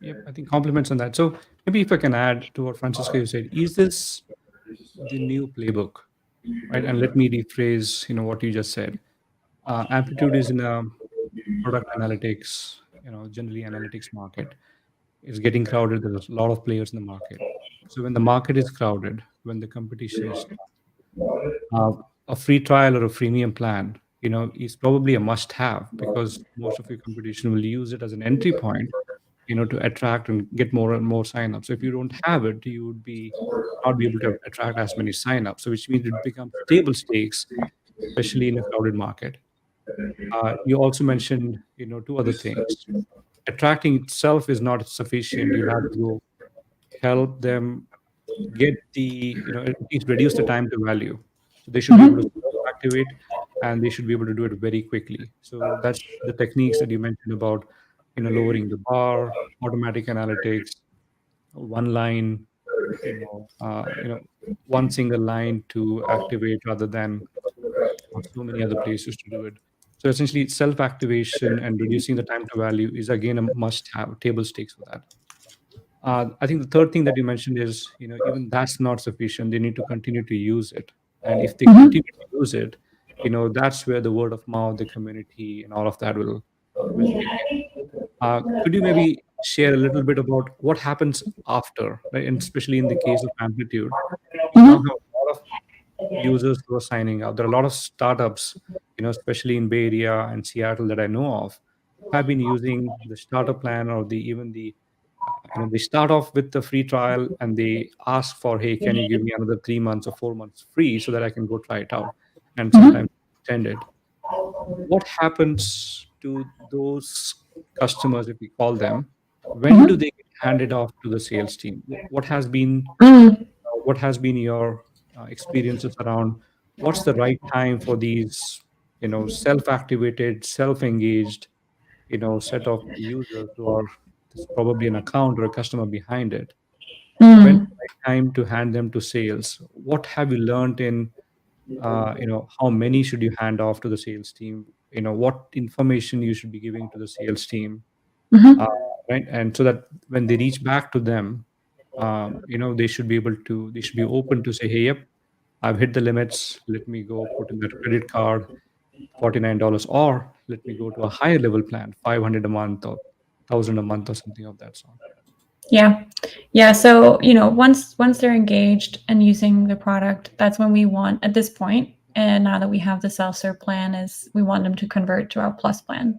Yep. I think compliments on that. So maybe if I can add to what Francisco you said, is this the new playbook, right? And let me rephrase, what you just said. Amplitude is in a product analytics, generally analytics market. It's getting crowded. There's a lot of players in the market. So when the market is crowded, when the competition is, a free trial or a freemium plan, is probably a must-have, because most of your competition will use it as an entry point, to attract and get more and more signups. So if you don't have it, you would not be able to attract as many signups. So which means it becomes table stakes, especially in a crowded market. You also mentioned, two other things. Attracting itself is not sufficient. You have to help them get at least reduce the time to value. So they should be able to activate, and they should be able to do it very quickly. So that's the techniques that you mentioned about, lowering the bar, automatic analytics, one line, one single line to activate, rather than so many other places to do it. So essentially, self-activation and reducing the time to value is again a must-have, table stakes for that. I think the third thing that you mentioned is, even that's not sufficient. They need to continue to use it, and if they continue to use it, that's where the word of mouth, the community, and all of that will kick in. Could you maybe share a little bit about what happens after, right? And especially in the case of Amplitude, you now have a lot of users who are signing up. There are a lot of startups, especially in Bay Area and Seattle that I know of, have been using the starter plan, or they start off with the free trial and they ask for, hey, can you give me another 3 months or 4 months free so that I can go try it out, and sometimes extend it. What happens to those customers, if we call them? When do they get handed off to the sales team? What has been your experiences around what's the right time for these, self-activated, self-engaged, set of users who are the there's probably an account or a customer behind it. Mm. When the right time to hand them to sales? What have you learned in, how many should you hand off to the sales team? What information you should be giving to the sales team, Mhm. uh, right? And so that when they reach back to them, they should be open to say, hey, yep, I've hit the limits. Let me go put in that credit card, $49, or let me go to a higher level plan, 500 a month or 1,000 a month or something of that sort. Yeah. Yeah. So, once they're engaged and using the product, that's when we want at this point, and now that we have the self-serve plan, is we want them to convert to our plus plan.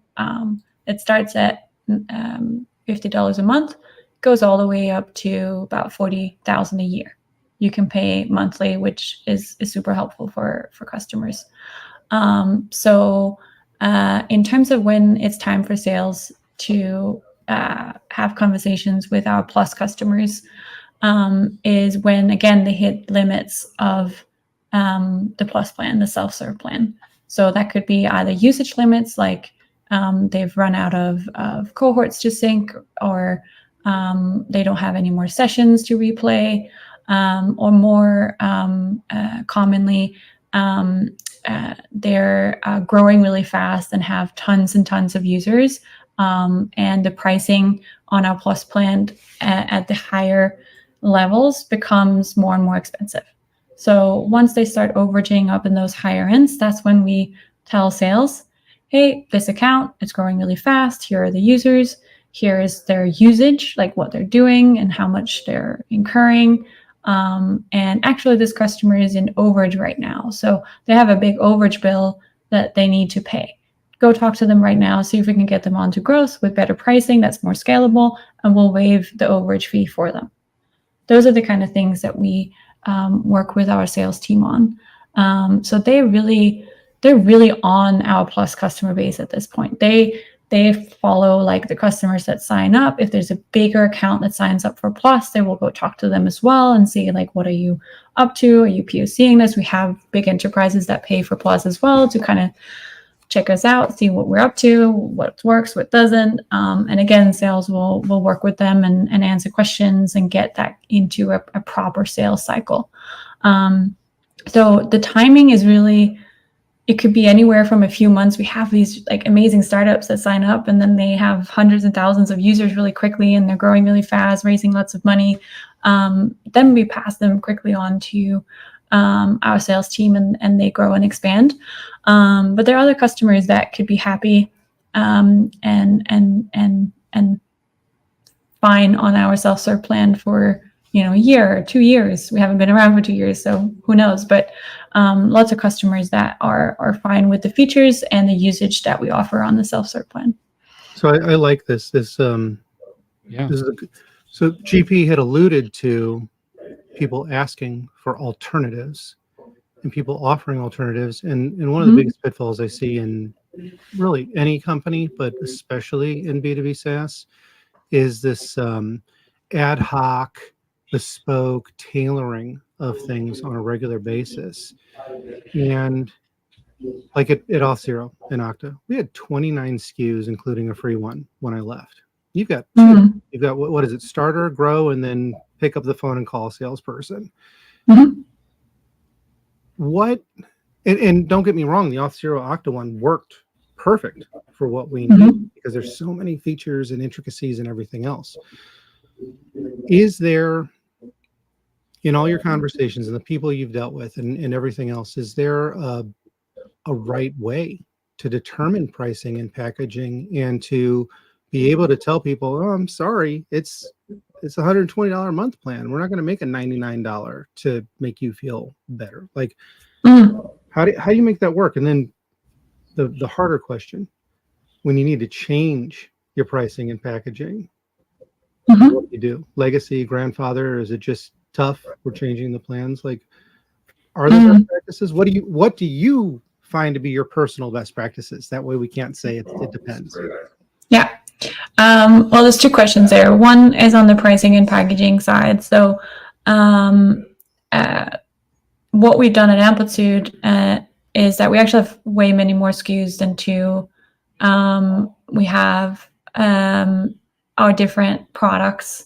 It starts at $50 a month, goes all the way up to about $40,000 a year. You can pay monthly, which is super helpful for customers. So in terms of when it's time for sales to have conversations with our plus customers, is when, again, they hit limits of the plus plan, the self-serve plan. So that could be either usage limits, like they've run out of cohorts to sync, or they don't have any more sessions to replay, or more commonly, they're growing really fast and have tons and tons of users, and the pricing on our plus plan at the higher levels becomes more and more expensive. So once they start overaging up in those higher ends, that's when we tell sales, hey, this account is growing really fast. Here are the users. Here is their usage, like what they're doing and how much they're incurring. And actually, this customer is in overage right now. So they have a big overage bill that they need to pay. Go talk to them right now, see if we can get them onto growth with better pricing that's more scalable, and we'll waive the overage fee for them. Those are the kind of things that we work with our sales team on. So they're really on our plus customer base at this point. They follow like the customers that sign up. If there's a bigger account that signs up for plus, they will go talk to them as well and see, like, what are you up to? Are you POCing this? We have big enterprises that pay for plus as well to kind of check us out, see what we're up to, what works, what doesn't. And again, sales will work with them and answer questions and get that into a proper sales cycle. So the timing is really, it could be anywhere from a few months. We have these like amazing startups that sign up and then they have hundreds and thousands of users really quickly and they're growing really fast, raising lots of money. Then we pass them quickly on to our sales team and they grow and expand. But there are other customers that could be happy and fine on our self-serve plan for a year or 2 years. We haven't been around for 2 years, so who knows? But lots of customers that are fine with the features and the usage that we offer on the self-serve plan. So I like this. Yeah. So GP had alluded to people asking for alternatives and people offering alternatives. And one of the biggest pitfalls I see in really any company, but especially in B2B SaaS, is this ad hoc, bespoke tailoring of things on a regular basis. And like at Auth0 in Okta, we had 29 SKUs, including a free one when I left. You've got two. You've got, what is it, starter, grow, and then pick up the phone and call a salesperson. What, and don't get me wrong, the Auth0 Okta one worked perfect for what we need because there's so many features and intricacies and everything else. Is there, in all your conversations and the people you've dealt with and everything else, is there a right way to determine pricing and packaging and to be able to tell people, oh, I'm sorry, it's a $120 a month plan. We're not going to make a $99 to make you feel better. Like, how do you make that work? And then the harder question, when you need to change your pricing and packaging, what do you do? Legacy, grandfather, or is it just tough? We're changing the plans. Like, are there best practices? What do you find to be your personal best practices? That way we can't say it depends. Yeah. Well, there's two questions there. One is on the pricing and packaging side. So what we've done at Amplitude is that we actually have way many more SKUs than two. We have our different products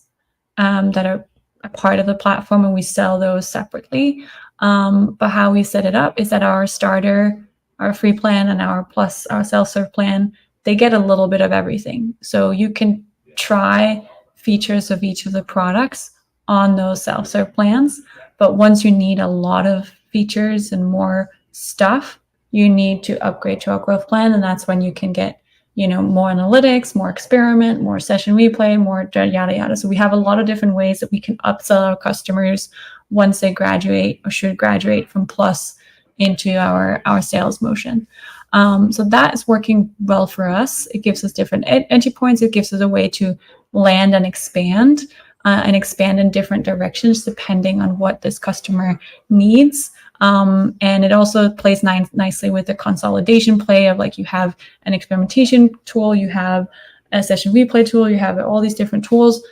that are a part of the platform, and we sell those separately. But how we set it up is that our starter, our free plan, and our plus, our self-serve plan, they get a little bit of everything. So you can try features of each of the products on those self-serve plans. But once you need a lot of features and more stuff, you need to upgrade to our growth plan. And that's when you can get, more analytics, more experiment, more session replay, more yada, yada. So we have a lot of different ways that we can upsell our customers once they graduate or should graduate from Plus into our sales motion. So that is working well for us. It gives us different entry points. It gives us a way to land and expand in different directions depending on what this customer needs. And it also plays nicely with the consolidation play of like you have an experimentation tool, you have a session replay tool, you have all these different tools.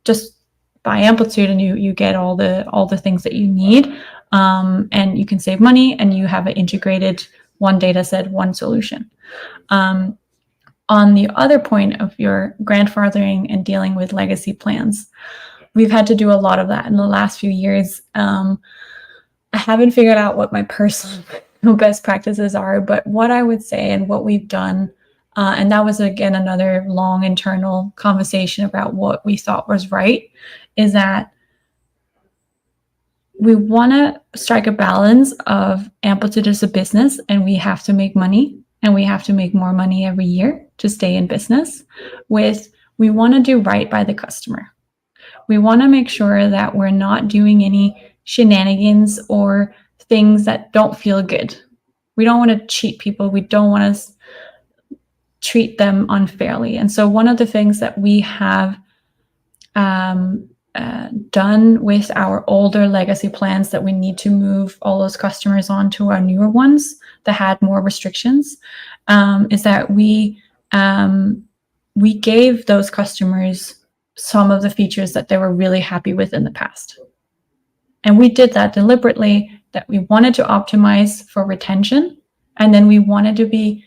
Just buy Amplitude and you get all the things that you need, and you can save money and you have an integrated one data set, one solution. On the other point of your grandfathering and dealing with legacy plans, we've had to do a lot of that in the last few years. I haven't figured out what my personal best practices are, but what I would say and what we've done, and that was, again, another long internal conversation about what we thought was right, is that we want to strike a balance of Amplitude as a business, and we have to make money, and we have to make more money every year to stay in business, with we want to do right by the customer. We want to make sure that we're not doing any shenanigans or things that don't feel good. We don't want to cheat people. We don't want to treat them unfairly. And so one of the things that we have done with our older legacy plans that we need to move all those customers on to our newer ones that had more restrictions, is that we gave those customers some of the features that they were really happy with in the past. And we did that deliberately, that we wanted to optimize for retention, and then we wanted to be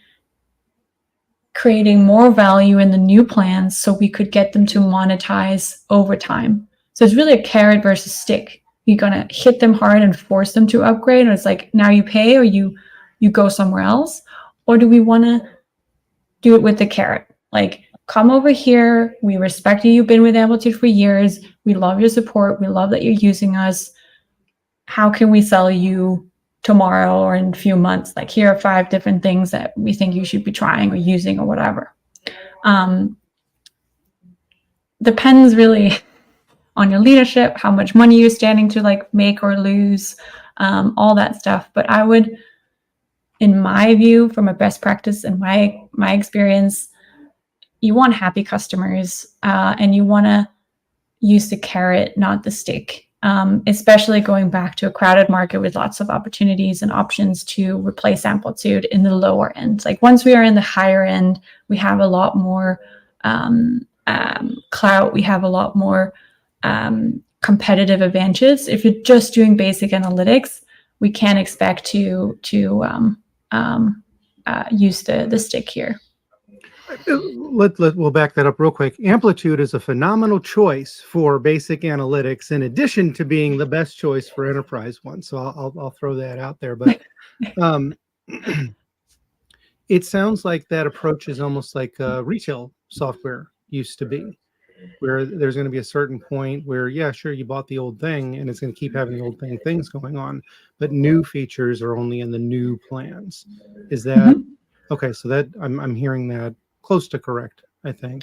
creating more value in the new plans so we could get them to monetize over time. So it's really a carrot versus stick. You're going to hit them hard and force them to upgrade, or it's like, now you pay or you go somewhere else? Or do we want to do it with the carrot? Like, come over here. We respect you. You've been with Amplitude for years. We love your support. We love that you're using us. How can we sell you tomorrow or in a few months? Like, here are 5 different things that we think you should be trying or using or whatever. Depends really on your leadership, how much money you're standing to like make or lose, all that stuff. But I would, in my view, from a best practice and my experience, you want happy customers, and you want to use the carrot, not the stick. Especially going back to a crowded market with lots of opportunities and options to replace Amplitude in the lower end. Like, once we are in the higher end, we have a lot more clout. We have a lot more competitive advantages. If you're just doing basic analytics, we can't expect to use the stick here. We'll back that up real quick. Amplitude is a phenomenal choice for basic analytics, in addition to being the best choice for enterprise ones. So I'll throw that out there. But it sounds like that approach is almost like retail software used to be, where there's going to be a certain point where, yeah, sure, you bought the old thing and it's going to keep having the old things going on, but new features are only in the new plans. Is that okay? So that I'm hearing that close to correct, I think.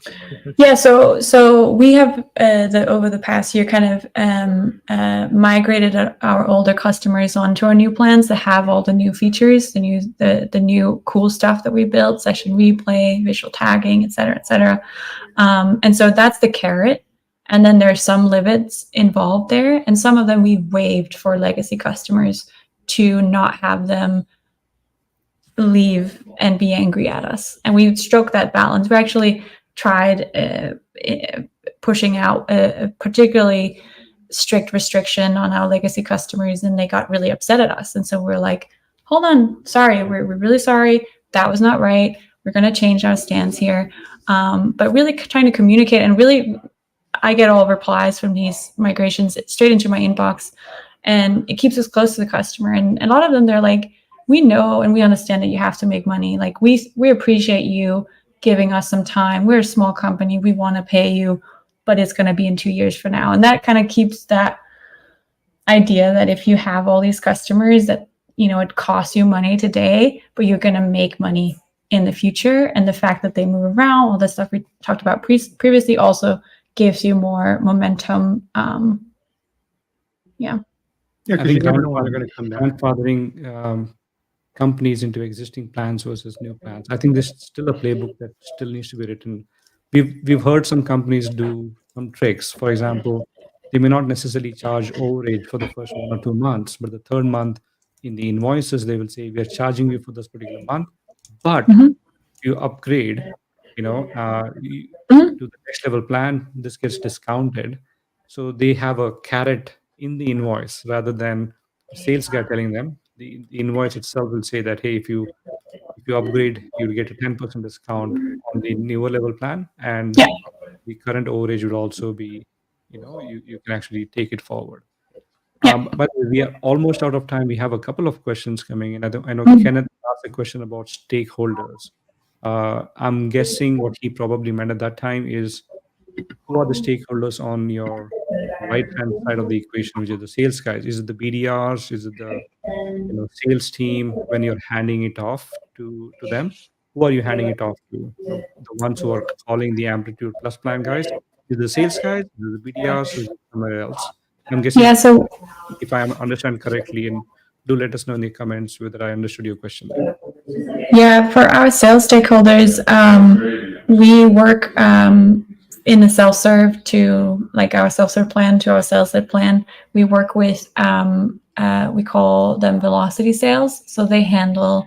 Yeah, so we have over the past year kind of migrated our older customers onto our new plans that have all the new features, the new cool stuff that we built, session replay, visual tagging, et cetera, and so that's the carrot. And then there's some limits involved there, and some of them we waived for legacy customers to not have them leave and be angry at us. And we struck that balance. We actually tried pushing out a particularly strict restriction on our legacy customers, and they got really upset at us. And so we're like, hold on, sorry, we're really sorry. That was not right. We're going to change our stance here. but really trying to communicate, and really I get all replies from these migrations straight into my inbox, and it keeps us close to the customer. And a lot of them, they're like, we know and we understand that you have to make money. Like we appreciate you giving us some time. We're a small company. We want to pay you, but it's going to be in 2 years from now. And that kind of keeps that idea that if you have all these customers that, you know, it costs you money today, but you're going to make money in the future. And the fact that they move around, all the stuff we talked about previously, also gives you more momentum. Yeah, I because you think never know when they're going to come back. grandfathering companies into existing plans versus new plans. I think there's still a playbook that still needs to be written. We've heard some companies do some tricks. For example, they may not necessarily charge overage for the first 1 or 2 months, but the third month in the invoices they will say we are charging you for this particular month, but Mhm. if you upgrade, Mhm. to the next level plan, this gets discounted. So they have a carrot in the invoice rather than the sales guy telling them. The invoice itself will say that, hey, if you upgrade, you'll get a 10% discount on the newer level plan, and Yeah. the current overage will also be, you can actually take it forward. Yeah. But we are almost out of time. We have a couple of questions coming in. I know Mhm. Kenneth asked a question about stakeholders. I'm guessing what he probably meant at that time is, who are the stakeholders on your right-hand side of the equation, which is the sales guys? Is it the BDRs? Is it the sales team when you're handing it off to them? Who are you handing it off to? The ones who are calling the Amplitude Plus plan guys? Is it the sales guys? Is it the BDRs? Or is it somewhere else? I'm guessing, Yeah. So if I understand correctly, and do let us know in the comments whether I understood your question there. yeah, for our sales stakeholders, we work in the self-serve to like our self-serve plan to our sales-led plan. We work with we call them velocity sales, so they handle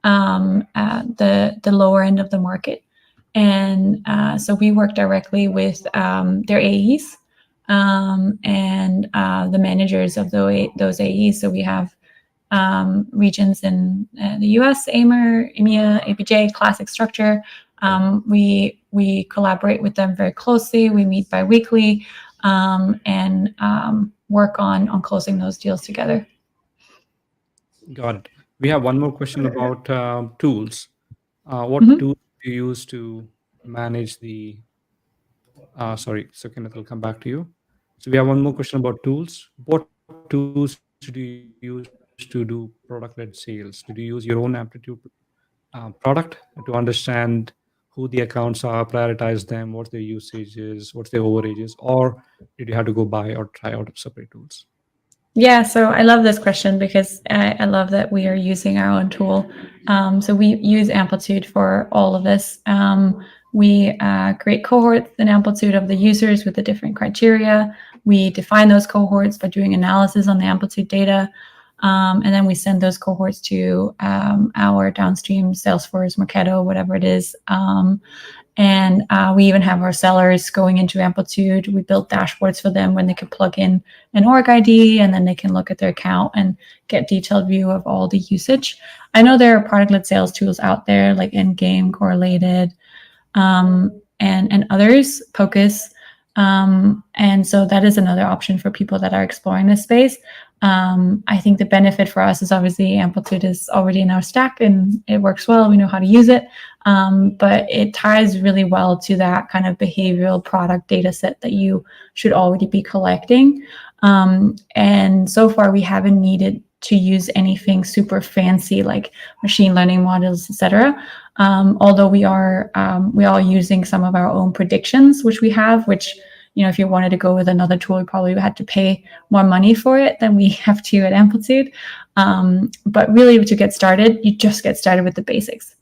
the lower end of the market, and so we work directly with their AEs and the managers of those AEs. So we have regions in the US, AMER, EMEA, APJ, classic structure. We collaborate with them very closely. We meet bi-weekly and work on closing those deals together. Got it. We have one more question about tools. What Mhm. tools do you use to manage the sorry, so Kenneth, I'll come back to you. So we have one more question about tools. What tools do you use to do product-led sales? Did you use your own Amplitude product to understand who the accounts are, prioritize them, what their usage is, what's their overages, or did you have to go buy or try out separate tools? Yeah, so I love this question because I love that we are using our own tool. So we use Amplitude for all of this. We create cohorts in Amplitude of the users with the different criteria. We define those cohorts by doing analysis on the Amplitude data. And then we send those cohorts to our downstream Salesforce, Marketo, whatever it is. And we even have our sellers going into Amplitude. We build dashboards for them when they can plug in an org ID, and then they can look at their account and get detailed view of all the usage. I know there are product-led sales tools out there like Endgame, Correlated, and others, Pocus. And so that is another option for people that are exploring this space. I think the benefit for us is obviously Amplitude is already in our stack and it works well. We know how to use it, but it ties really well to that kind of behavioral product data set that you should already be collecting. And so far, we haven't needed to use anything super fancy like machine learning models, etc. Although we are using some of our own predictions, which we have, which, you know, if you wanted to go with another tool, you probably had to pay more money for it than we have to at Amplitude. But really, to get started, you just get started with the basics.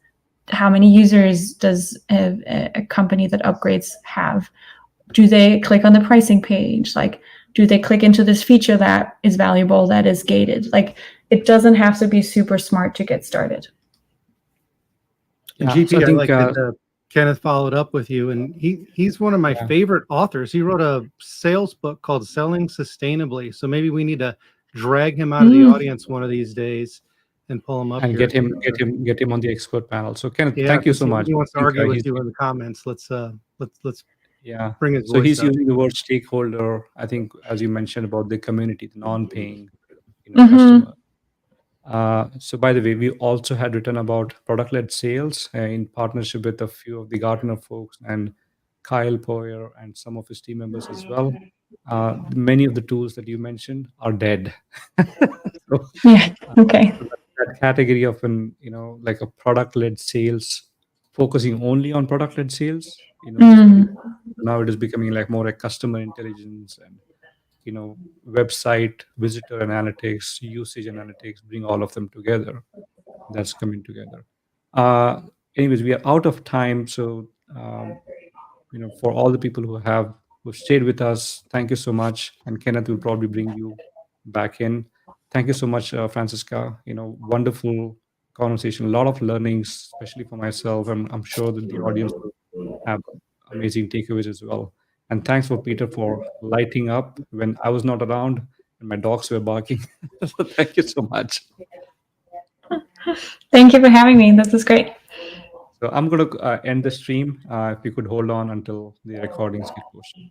How many users does a company that upgrades have? Do they click on the pricing page? Like, do they click into this feature that is valuable, that is gated? Like, it doesn't have to be super smart to get started. And Yeah, GP, so I I think like that Kenneth followed up with you, and he's one of my favorite authors. He wrote a sales book called Selling Sustainably. So maybe we need to drag him out of the audience one of these days and pull him up and here. get him on the expert panel. So Kenneth, Yeah, thank you 'cause so much. he wants to I think, argue with he's you in the comments. Let's yeah. bring his So voice he's up. using the word stakeholder. I think, as you mentioned about the community, the non-paying, Mhm. customer. So by the way, we also had written about product-led sales in partnership with a few of the Gartner folks and Kyle Poyer and some of his team members as well. Many of the tools that you mentioned are dead. So, Yeah. Okay. so that category of like a product-led sales, focusing only on product-led sales, now it is becoming like more like customer intelligence and website visitor analytics, usage analytics, bring all of them together. That's coming together. Uh, Anyways, we are out of time. So, for all the people who stayed with us, thank you so much. And Kenneth will probably bring you back in. Thank you so much, Francisca. Wonderful conversation, a lot of learnings, especially for myself. I'm sure that the audience will have amazing takeaways as well. And thanks for Peter for lighting up when I was not around and my dogs were barking. So thank you so much. Thank you for having me. This is great. So I'm going to end the stream. If you could hold on until the recordings get posted.